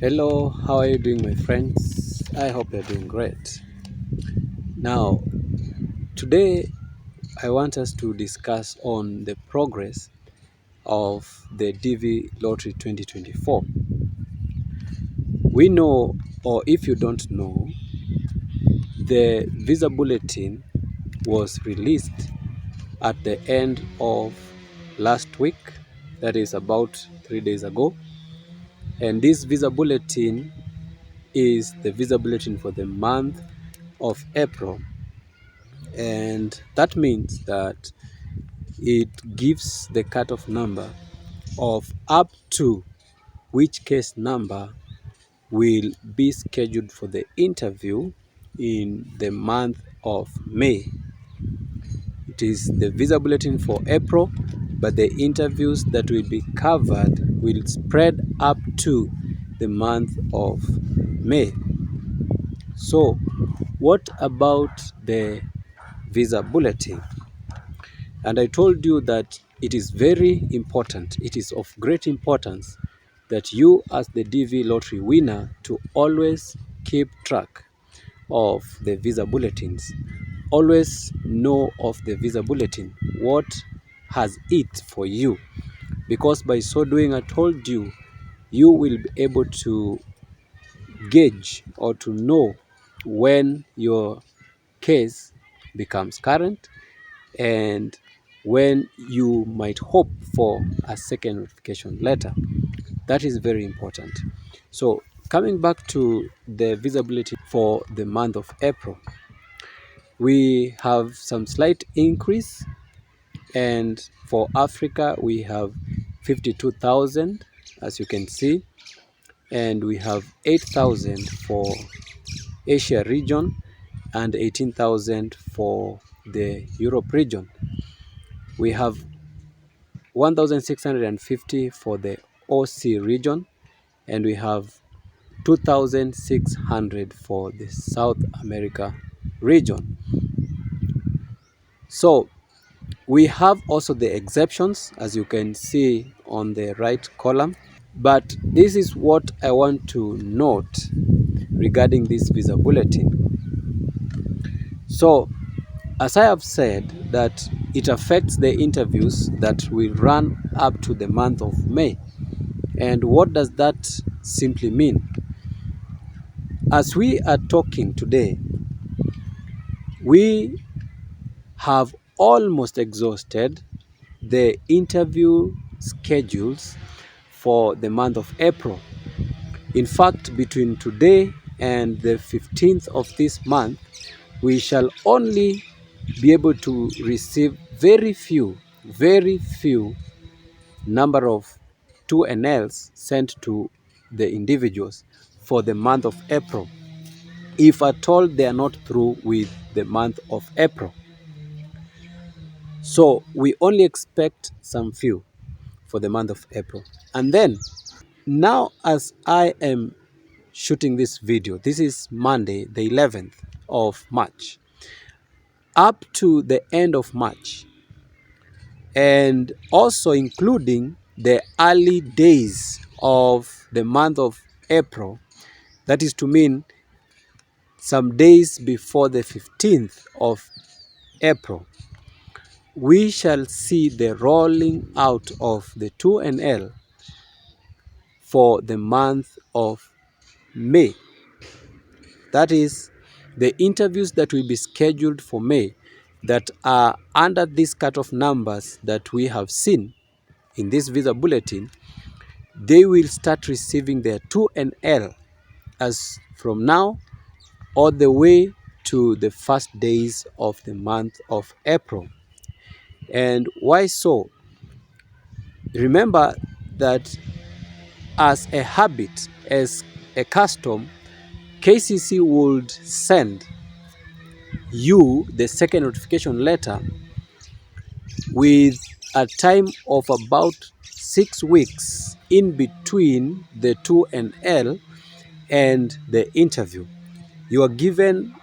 Hello, how are you doing, my friends? I hope you're doing great. Now, today I want us to discuss on the progress of the DV Lottery 2024. We know, or if you don't know, the Visa Bulletin was released at the end of last week, that is about 3 days ago. And this Visa Bulletin is the Visa Bulletin for the month of April. And that means that it gives the cutoff number of up to which case number will be scheduled for the interview in the month of May. It is the Visa Bulletin for April, but the interviews that will be covered will spread up to the month of May. So, what about the Visa Bulletin? And I told you that it is very important, it is of great importance that you as the DV lottery winner to always keep track of the Visa Bulletins. Always know of the Visa Bulletin, what has it for you, because by so doing, I told you, you will be able to gauge or to know when your case becomes current and when you might hope for a second notification letter. That is very important. So coming back to the visibility for the month of April, we have some slight increase, and for Africa we have 52,000 as you can see, and we have 8,000 for Asia region and 18,000 for the Europe region. We have 1,650 for the OC region, and we have 2,600 for the South America region. So we have also the exceptions, as you can see on the right column, but this is what I want to note regarding this Visa Bulletin. So as I have said, that it affects the interviews that will run up to the month of May. And what does that simply mean? As we are talking today, we have almost exhausted the interview schedules for the month of April. In fact, between today and the 15th of this month, we shall only be able to receive very few number of 2NLs sent to the individuals for the month of April, if at all they are not through with the month of April. So we only expect some few for the month of April. And then now, as I am shooting this video, this is Monday the 11th of March, up to the end of March, and also including the early days of the month of April, that is to mean some days before the 15th of April, we shall see the rolling out of the 2NL for the month of May. That is, the interviews that will be scheduled for May that are under these cutoff numbers that we have seen in this Visa Bulletin, they will start receiving their 2NL as from now all the way to the first days of the month of April. And why so? Remember that as a habit, as a custom, KCC would send you the second notification letter with a time of about 6 weeks in between the 2NL and the interview. You are given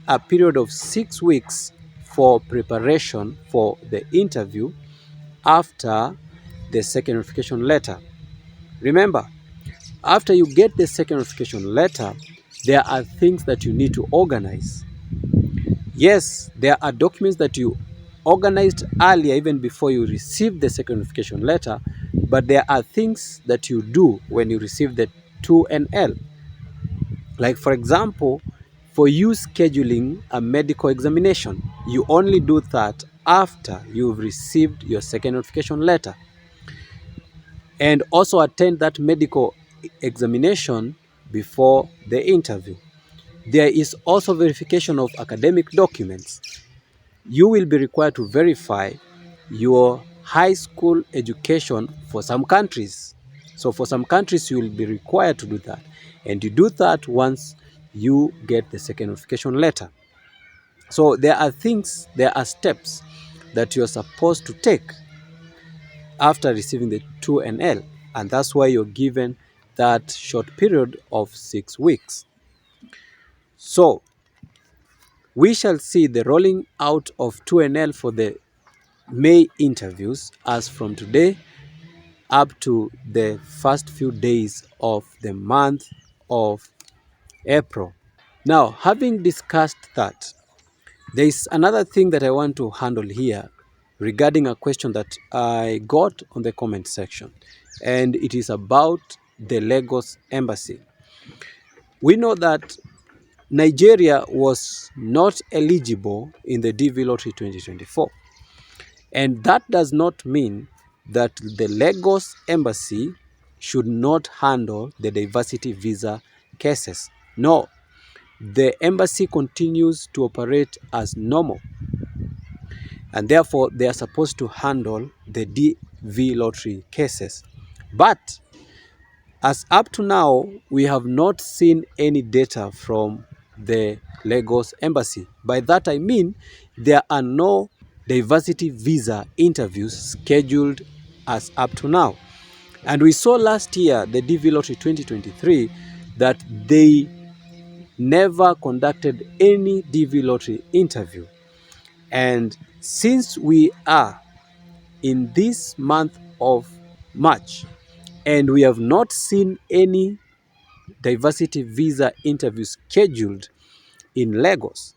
a period of 6 weeks for preparation for the interview after the second notification letter. Remember, after you get the second notification letter, there are things that you need to organize. Yes, there are documents that you organized earlier, even before you receive the second notification letter, but there are things that you do when you receive the 2NL. Like, for example, for you scheduling a medical examination, you only do that after you've received your second notification letter. And also attend that medical examination before the interview. There is also verification of academic documents. You will be required to verify your high school education for some countries. So for some countries, you will be required to do that. And you do that once you get the second notification letter. So there are steps that you're supposed to take after receiving the 2NL. And that's why you're given that short period of 6 weeks. So we shall see the rolling out of 2NL for the May interviews as from today up to the first few days of the month of April. Now, having discussed that, there is another thing that I want to handle here regarding a question that I got on the comment section, and it is about the Lagos Embassy. We know that Nigeria was not eligible in the DV Lottery 2024. And that does not mean that the Lagos Embassy should not handle the diversity visa cases. No, the embassy continues to operate as normal. And therefore, they are supposed to handle the DV lottery cases. But as up to now, we have not seen any data from the Lagos Embassy. By that I mean there are no diversity visa interviews scheduled as up to now. And we saw last year, the DV Lottery 2023, that they never conducted any DV Lottery interview. And since we are in this month of March and we have not seen any diversity visa interview scheduled in Lagos.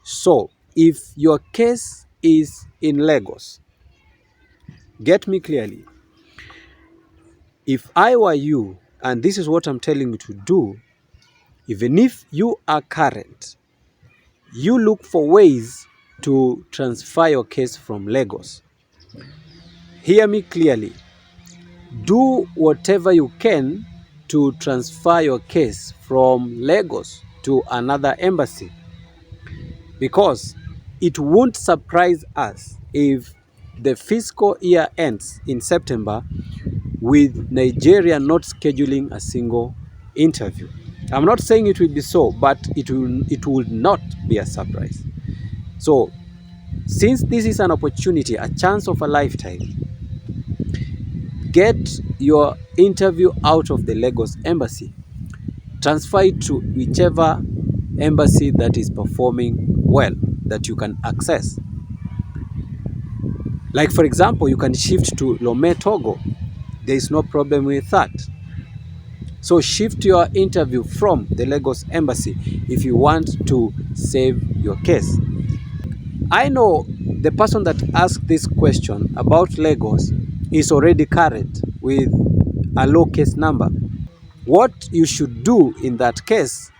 So if your case is in Lagos, get me clearly. If I were you, and this is what I'm telling you to do, even if you are current, you look for ways to transfer your case from Lagos. Hear me clearly. Do whatever you can to transfer your case from Lagos to another embassy, because it won't surprise us if the fiscal year ends in September with Nigeria not scheduling a single interview. I'm not saying it will be so, but it will not be a surprise. So since this is an opportunity, a chance of a lifetime, get your interview out of the Lagos Embassy. Transfer it to whichever embassy that is performing well, that you can access. Like, for example, you can shift to Lomé, Togo. There is no problem with that. So shift your interview from the Lagos Embassy if you want to save your case. I know the person that asked this question about Lagos is already current with a low case number. What you should do in that case,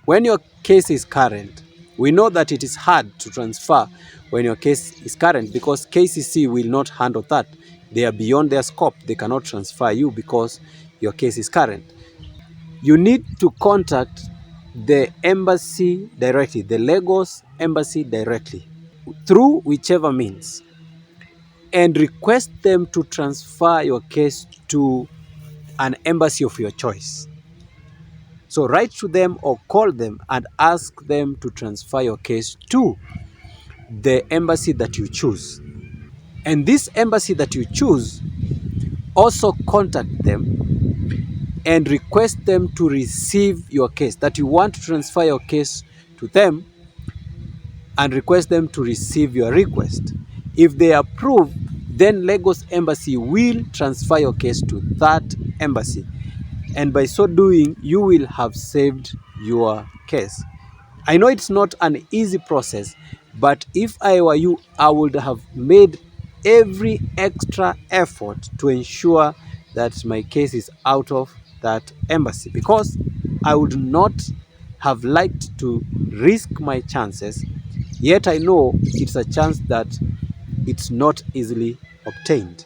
when your case is current, we know that it is hard to transfer when your case is current because KCC will not handle that. They are beyond their scope. They cannot transfer you because your case is current. You need to contact the embassy directly, the Lagos Embassy directly, through whichever means, and request them to transfer your case to an embassy of your choice. So write to them or call them and ask them to transfer your case to the embassy that you choose. And this embassy that you choose, also contact them and request them to receive your case, that you want to transfer your case to them, and request them to receive your request. If they approve, then Lagos Embassy will transfer your case to that embassy. and by so doing you will have saved your case. I know it's not an easy process, but if I were you, I would have made every extra effort to ensure that my case is out of that embassy, because I would not have liked to risk my chances, yet I know it's a chance that it's not easily obtained.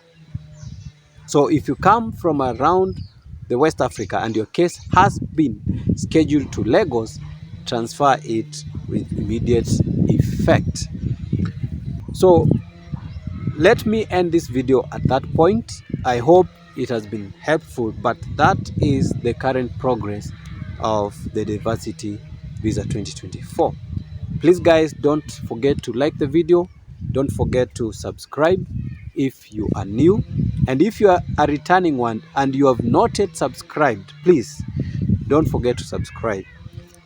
So if you come from around the West Africa and your case has been scheduled to Lagos, transfer it with immediate effect. So let me end this video at that point. I hope it has been helpful, but that is the current progress of the Diversity Visa 2024. Please guys, don't forget to like the video, don't forget to subscribe if you are new, and if you are a returning one and you have not yet subscribed, please don't forget to subscribe.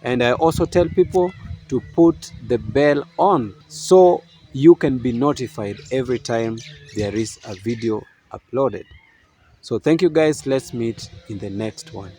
And I also tell people to put the bell on so you can be notified every time there is a video uploaded. So thank you guys, let's meet in the next one.